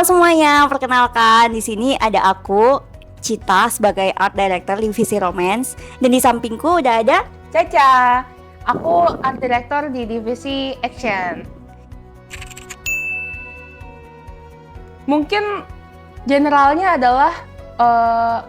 Halo semuanya, perkenalkan di sini ada aku, Cita sebagai Art Director Divisi Romance, dan di sampingku udah ada Caca, aku art director di divisi action. Mungkin generalnya adalah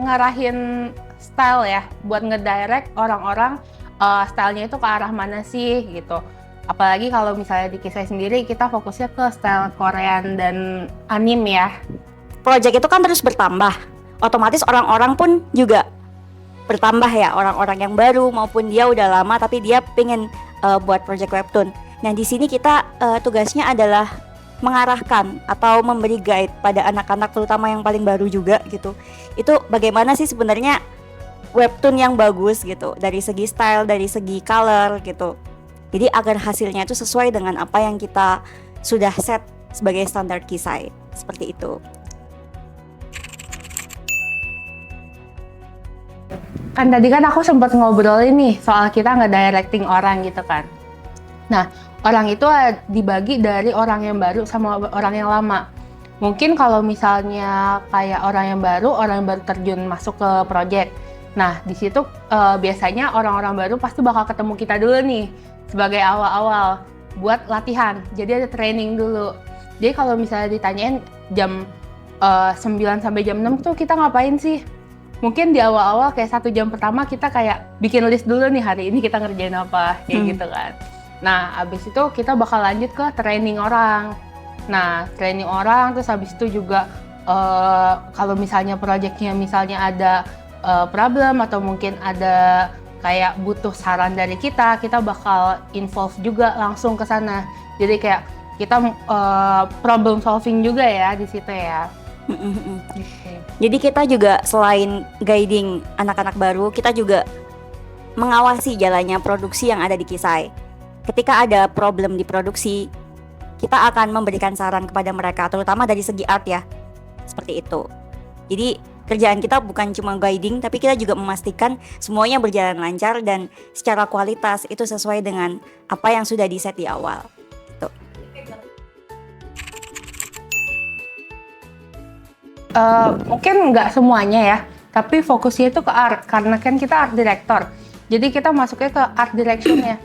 ngarahin style ya, buat ngedirect orang-orang stylenya itu ke arah mana sih gitu. Apalagi kalau misalnya di Kisai sendiri kita fokusnya ke style Korean dan anime ya. project itu kan terus bertambah. Otomatis orang-orang pun juga bertambah ya, orang-orang yang baru maupun dia udah lama tapi dia pengen buat project webtoon. Nah di sini kita tugasnya adalah mengarahkan atau memberi guide pada anak-anak terutama yang paling baru juga gitu. Itu bagaimana sih sebenarnya webtoon yang bagus gitu dari segi style, dari segi color gitu. Jadi agar hasilnya itu sesuai dengan apa yang kita sudah set sebagai standar Kisai. Seperti itu. Kan tadi kan aku sempat ngobrolin nih soal kita nge-directing orang gitu kan. Nah, orang itu dibagi dari orang yang baru sama orang yang lama. Mungkin kalau misalnya kayak orang yang baru terjun masuk ke project. Nah, di situ biasanya orang-orang baru pasti bakal ketemu kita dulu nih sebagai awal-awal buat latihan. Jadi ada training dulu. Jadi kalau misalnya ditanyain jam 9 sampai jam 6 tuh kita ngapain sih? Mungkin di awal-awal kayak 1 jam pertama kita kayak bikin list dulu nih hari ini kita ngerjain apa, kayak gitu kan. Nah, abis itu kita bakal lanjut ke training orang. Nah, training orang terus abis itu juga kalau misalnya projectnya misalnya ada problem atau mungkin ada kayak butuh saran dari kita bakal involve juga langsung ke sana. Jadi kayak kita problem solving juga ya di situ ya. Jadi kita juga selain guiding anak-anak baru, kita juga mengawasi jalannya produksi yang ada di Kisai. Ketika ada problem di produksi, kita akan memberikan saran kepada mereka, terutama dari segi art ya, seperti itu. Jadi kerjaan kita bukan cuma guiding, tapi kita juga memastikan semuanya berjalan lancar dan secara kualitas itu sesuai dengan apa yang sudah di-set di awal. Gitu. Mungkin nggak semuanya ya, tapi fokusnya itu ke art, karena kan kita art director. Jadi kita masuknya ke art direction-nya.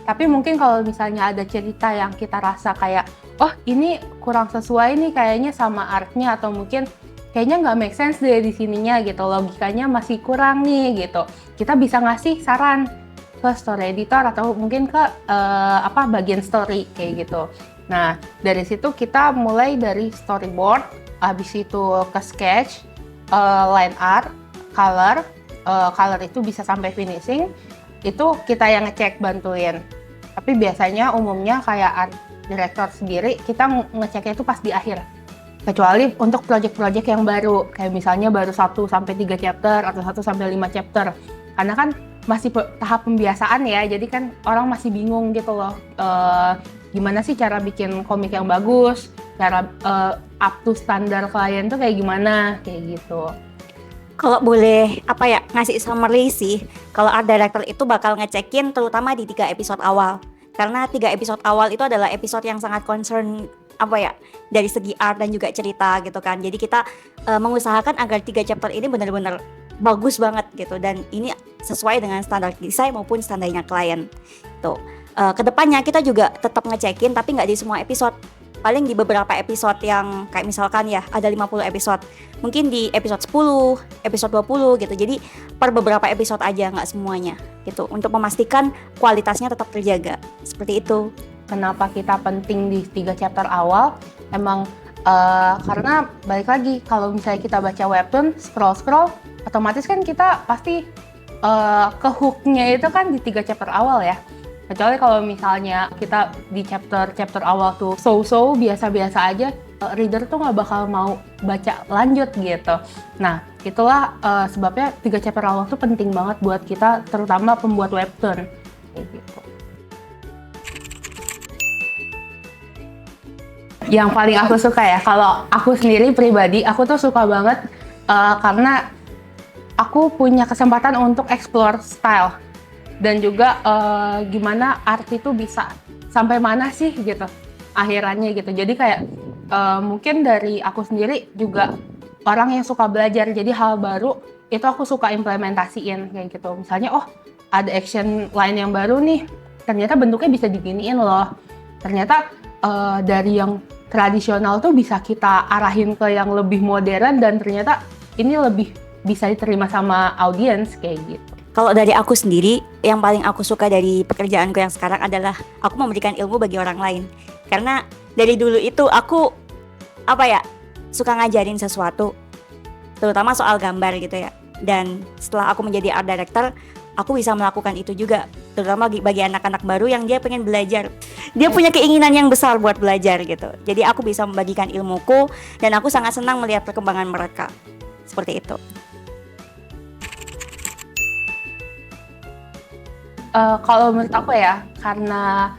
Tapi mungkin kalau misalnya ada cerita yang kita rasa kayak, oh ini kurang sesuai nih kayaknya sama artnya, atau mungkin kayaknya nggak make sense deh di sininya gitu, logikanya masih kurang nih gitu. Kita bisa ngasih saran ke story editor atau mungkin ke bagian story kayak gitu. Nah dari situ kita mulai dari storyboard, habis itu ke sketch, line art, color, color itu bisa sampai finishing. Itu kita yang ngecek bantuin. Tapi biasanya umumnya kayak art director sendiri kita ngeceknya itu pas di akhir. Kecuali untuk project-project yang baru, kayak misalnya baru 1 sampai 3 chapter atau 1 sampai 5 chapter. Karena kan masih tahap pembiasaan ya, jadi kan orang masih bingung gitu loh. Gimana sih cara bikin komik yang bagus, cara up to standar klien tuh kayak gimana, kayak gitu. Kalau boleh ngasih summary sih, kalau art director itu bakal ngecekin terutama di 3 episode awal. Karena 3 episode awal itu adalah episode yang sangat concern dari segi art dan juga cerita gitu kan. Jadi kita mengusahakan agar 3 chapter ini benar-benar bagus banget gitu, dan ini sesuai dengan standar desain maupun standarnya klien. Tuh. Kedepannya kita juga tetap ngecekin tapi nggak di semua episode. Paling di beberapa episode yang kayak misalkan ya ada 50 episode, mungkin di episode 10, episode 20 gitu. Jadi per beberapa episode aja, nggak semuanya gitu, untuk memastikan kualitasnya tetap terjaga. Seperti itu. Kenapa kita penting di 3 chapter awal? Emang karena balik lagi, kalau misalnya kita baca webtoon, scroll, otomatis kan kita pasti ke hook-nya itu kan di 3 chapter awal ya. Kecuali kalau misalnya kita di chapter awal tuh so-so, biasa-biasa aja, reader tuh nggak bakal mau baca lanjut gitu. Nah, itulah sebabnya 3 chapter awal tuh penting banget buat kita, terutama pembuat webtoon. Kayak gitu. Yang paling aku suka ya, kalau aku sendiri pribadi, aku tuh suka banget karena aku punya kesempatan untuk explore style. Dan juga gimana art itu bisa sampai mana sih gitu akhirannya gitu. Jadi kayak Mungkin dari aku sendiri juga orang yang suka belajar, jadi hal baru itu aku suka implementasiin kayak gitu. Misalnya, oh ada action line yang baru nih, ternyata bentuknya bisa diginiin loh. Ternyata dari yang tradisional tuh bisa kita arahin ke yang lebih modern dan ternyata ini lebih bisa diterima sama audiens kayak gitu. Kalau dari aku sendiri, yang paling aku suka dari pekerjaanku yang sekarang adalah aku memberikan ilmu bagi orang lain. Karena dari dulu itu aku suka ngajarin sesuatu, terutama soal gambar gitu ya. Dan setelah aku menjadi art director, aku bisa melakukan itu juga, terutama bagi anak-anak baru yang dia pengen belajar. Dia punya keinginan yang besar buat belajar gitu. Jadi aku bisa membagikan ilmuku dan aku sangat senang melihat perkembangan mereka. Seperti itu. Kalau menurut aku ya, karena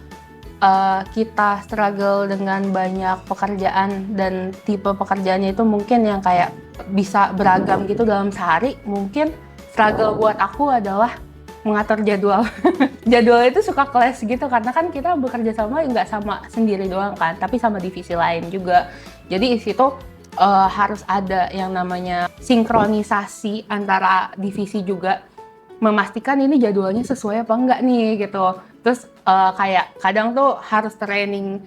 kita struggle dengan banyak pekerjaan dan tipe pekerjaannya itu mungkin yang kayak bisa beragam gitu dalam sehari, mungkin struggle buat aku adalah mengatur jadwal. Jadwal itu suka clash gitu karena kan kita bekerja sama nggak sama sendiri doang kan, tapi sama divisi lain juga. Jadi di situ harus ada yang namanya sinkronisasi antara divisi juga, memastikan ini jadwalnya sesuai apa enggak nih gitu. Terus kayak kadang tuh harus training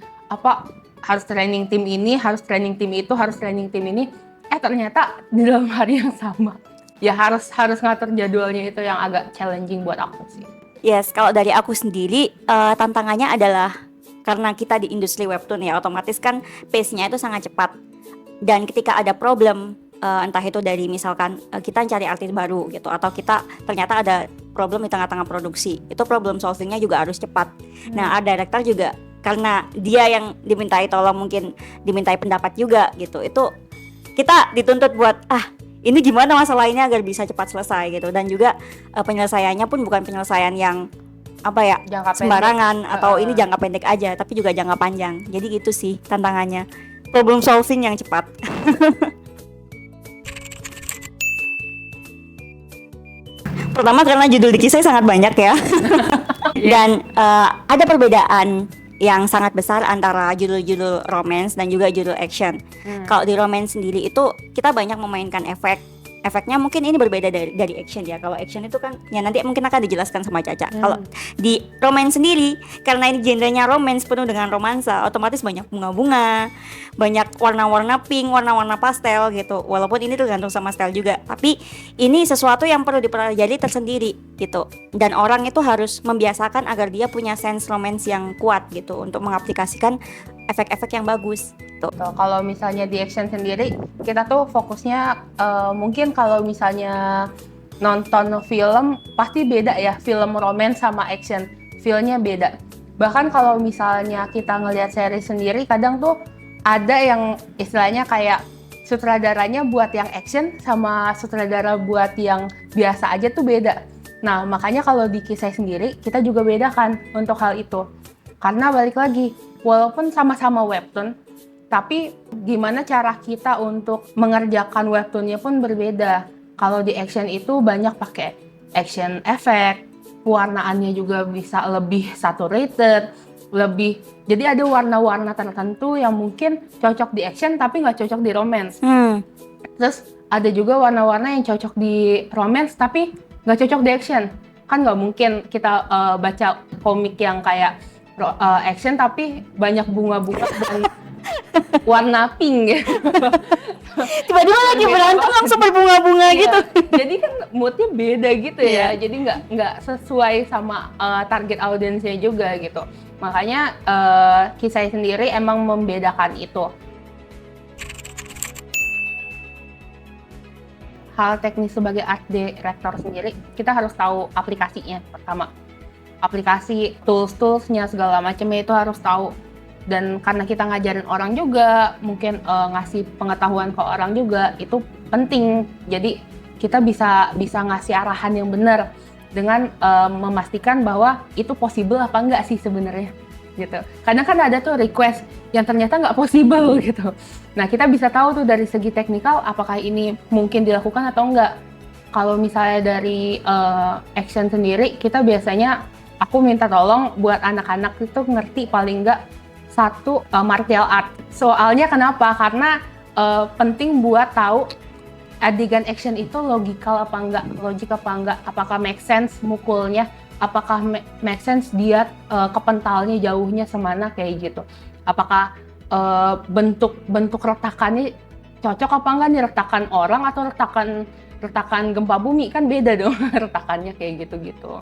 tim ini, harus training tim itu, harus training tim ini. Ternyata di dalam hari yang sama. Ya harus ngatur jadwalnya, itu yang agak challenging buat aku sih. Yes, kalau dari aku sendiri tantangannya adalah karena kita di industri webtoon ya, otomatis kan pace-nya itu sangat cepat. Dan ketika ada problem, entah itu dari misalkan kita cari artis baru gitu, atau kita ternyata ada problem di tengah-tengah produksi, itu problem solvingnya juga harus cepat. Nah, art director juga karena dia yang dimintai tolong, mungkin dimintai pendapat juga gitu, itu kita dituntut buat ini gimana masalah ini agar bisa cepat selesai gitu. Dan juga penyelesaiannya pun bukan penyelesaian yang Jangka sembarangan pendek. atau ini jangka pendek aja, tapi juga jangka panjang. Jadi gitu sih tantangannya, problem solving yang cepat. Pertama karena judul dikit saya sangat banyak ya. Dan ada perbedaan yang sangat besar antara judul-judul romance dan juga judul action. Kalau di romance sendiri itu kita banyak memainkan efeknya mungkin ini berbeda dari action ya. Kalau action itu kan ya nanti mungkin akan dijelaskan sama Caca. Kalau di romance sendiri, karena ini genrenya romance penuh dengan romansa, otomatis banyak bunga-bunga, banyak warna-warna pink, warna-warna pastel gitu. Walaupun ini tergantung sama style juga, tapi ini sesuatu yang perlu dipelajari tersendiri gitu. Dan orang itu harus membiasakan agar dia punya sense romance yang kuat gitu untuk mengaplikasikan efek-efek yang bagus. Kalau misalnya di action sendiri, kita tuh fokusnya mungkin kalau misalnya nonton film pasti beda ya, film romance sama action, feel-nya beda. Bahkan kalau misalnya kita ngelihat series sendiri, kadang tuh ada yang istilahnya kayak sutradaranya buat yang action sama sutradara buat yang biasa aja tuh beda. Nah, makanya kalau di Kisai sendiri, kita juga bedakan untuk hal itu. Karena balik lagi, walaupun sama-sama webtoon, tapi gimana cara kita untuk mengerjakan webtoonnya pun berbeda. Kalau di action itu banyak pakai action effect, warnaannya juga bisa lebih saturated, jadi ada warna-warna tertentu yang mungkin cocok di action tapi nggak cocok di romance. Terus ada juga warna-warna yang cocok di romance tapi nggak cocok di action. Kan nggak mungkin kita baca komik yang kayak action tapi banyak bunga-bunga dan warna pink gitu. Tiba-tiba lagi berantem langsung berbunga-bunga gitu. Jadi kan moodnya beda gitu ya. Jadi nggak sesuai sama target audiensnya juga gitu. Makanya Kisai sendiri emang membedakan itu. Hal teknis sebagai art director sendiri, kita harus tahu aplikasinya pertama. Aplikasi, tools-toolsnya segala macamnya itu harus tahu. Dan karena kita ngajarin orang juga, mungkin ngasih pengetahuan ke orang juga, itu penting. Jadi kita bisa ngasih arahan yang benar dengan memastikan bahwa itu possible apa enggak sih sebenarnya gitu. Kadang kan ada tuh request yang ternyata nggak possible gitu. Nah, kita bisa tahu tuh dari segi teknikal apakah ini mungkin dilakukan atau enggak. Kalau misalnya dari action sendiri, kita biasanya aku minta tolong buat anak-anak itu ngerti paling enggak satu martial art. Soalnya kenapa? Karena penting buat tahu adegan action itu logikal apa enggak, logik apa enggak, apakah make sense mukulnya, apakah make sense dia kepentalnya jauhnya semana kayak gitu. Apakah bentuk retakannya cocok apa enggak nih, retakan orang atau retakan gempa bumi, kan beda dong retakannya kayak gitu-gitu.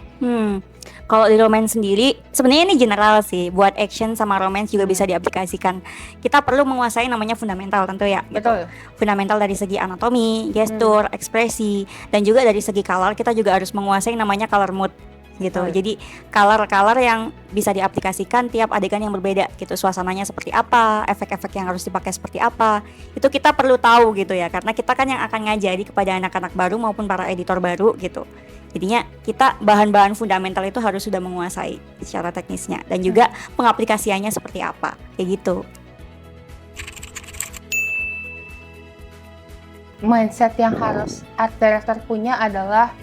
Kalau di romance sendiri, sebenarnya ini general sih. Buat action sama romance juga bisa diaplikasikan. Kita perlu menguasai namanya fundamental tentu ya. Betul. Fundamental dari segi anatomi, gestur, ekspresi, dan juga dari segi color kita juga harus menguasai namanya color mood gitu. Jadi color yang bisa diaplikasikan tiap adegan yang berbeda gitu. Suasananya seperti apa, efek-efek yang harus dipakai seperti apa. Itu kita perlu tahu gitu ya. Karena kita kan yang akan ngajari kepada anak-anak baru maupun para editor baru gitu. Jadinya kita bahan-bahan fundamental itu harus sudah menguasai secara teknisnya dan juga pengaplikasiannya seperti apa, kayak gitu. Mindset yang harus art director punya adalah,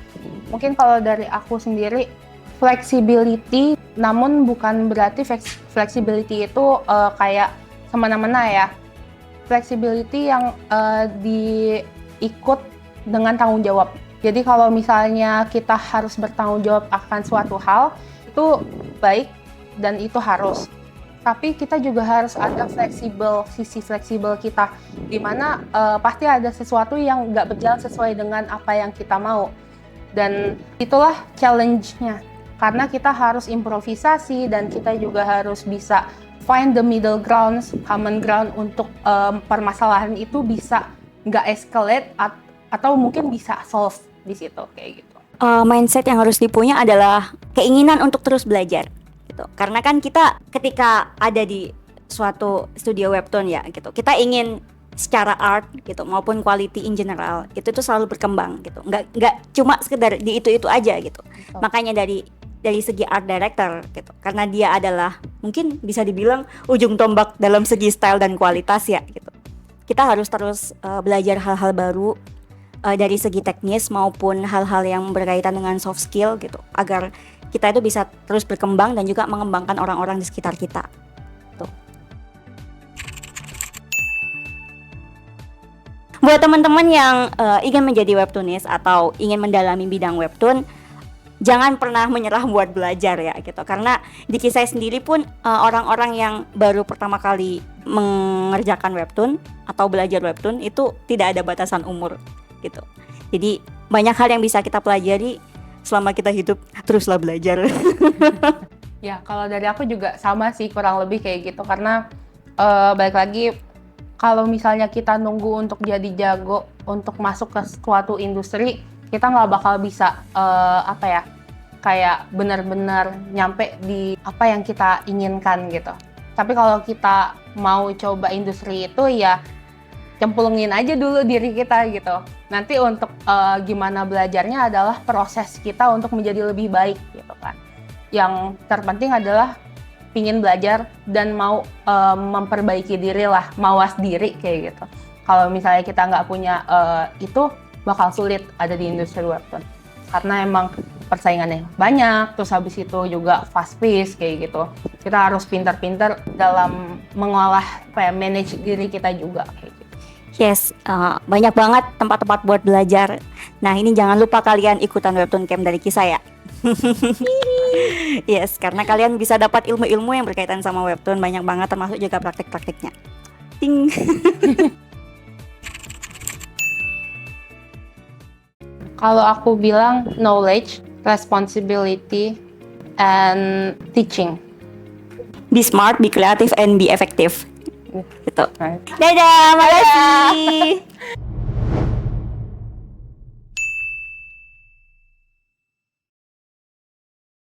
mungkin kalau dari aku sendiri, flexibility, namun bukan berarti flexibility itu kayak semena-mena ya. Flexibility yang diikut dengan tanggung jawab. Jadi kalau misalnya kita harus bertanggung jawab akan suatu hal, itu baik dan itu harus. Tapi kita juga harus ada sisi fleksibel kita, di mana pasti ada sesuatu yang nggak berjalan sesuai dengan apa yang kita mau. Dan itulah challenge-nya, karena kita harus improvisasi dan kita juga harus bisa find the middle ground, common ground untuk permasalahan itu bisa nggak escalate atau mungkin bisa solve di situ kayak gitu. Mindset yang harus dipunya adalah keinginan untuk terus belajar gitu. Karena kan kita ketika ada di suatu studio webtoon ya gitu, kita ingin secara art gitu maupun quality in general itu tuh selalu berkembang gitu. Nggak cuma sekedar di itu aja gitu. Betul. Makanya dari segi art director gitu, karena dia adalah mungkin bisa dibilang ujung tombak dalam segi style dan kualitas ya gitu. Kita harus terus belajar hal-hal baru dari segi teknis maupun hal-hal yang berkaitan dengan soft skill gitu, agar kita itu bisa terus berkembang dan juga mengembangkan orang-orang di sekitar kita. Tuh. Buat teman-teman yang ingin menjadi webtoonis atau ingin mendalami bidang webtoon, jangan pernah menyerah buat belajar ya gitu. Karena di kisah sendiri pun orang-orang yang baru pertama kali mengerjakan webtoon atau belajar webtoon itu tidak ada batasan umur gitu. Jadi banyak hal yang bisa kita pelajari selama kita hidup, teruslah belajar. Ya, kalau dari aku juga sama sih, kurang lebih kayak gitu. Karena balik lagi, kalau misalnya kita nunggu untuk jadi jago untuk masuk ke suatu industri, kita nggak bakal bisa kayak benar-benar nyampe di apa yang kita inginkan gitu. Tapi kalau kita mau coba industri itu, ya cemplungin aja dulu diri kita gitu. Nanti untuk gimana belajarnya adalah proses kita untuk menjadi lebih baik gitu kan. Yang terpenting adalah pingin belajar dan mau memperbaiki diri lah, mawas diri kayak gitu. Kalau misalnya kita nggak punya itu, bakal sulit ada di industri webtoon. Karena emang persaingannya banyak, terus habis itu juga fast pace kayak gitu. Kita harus pintar-pintar dalam mengolah, manage diri kita juga kayak gitu. Yes, banyak banget tempat-tempat buat belajar. Nah ini jangan lupa kalian ikutan webtoon camp dari Kisah ya. Yes, karena kalian bisa dapat ilmu-ilmu yang berkaitan sama webtoon banyak banget, termasuk juga praktik-praktiknya. Ting. Kalau aku bilang knowledge, responsibility, and teaching. Be smart, be creative, and be effective. Gitu. Right. Dadah, makasih.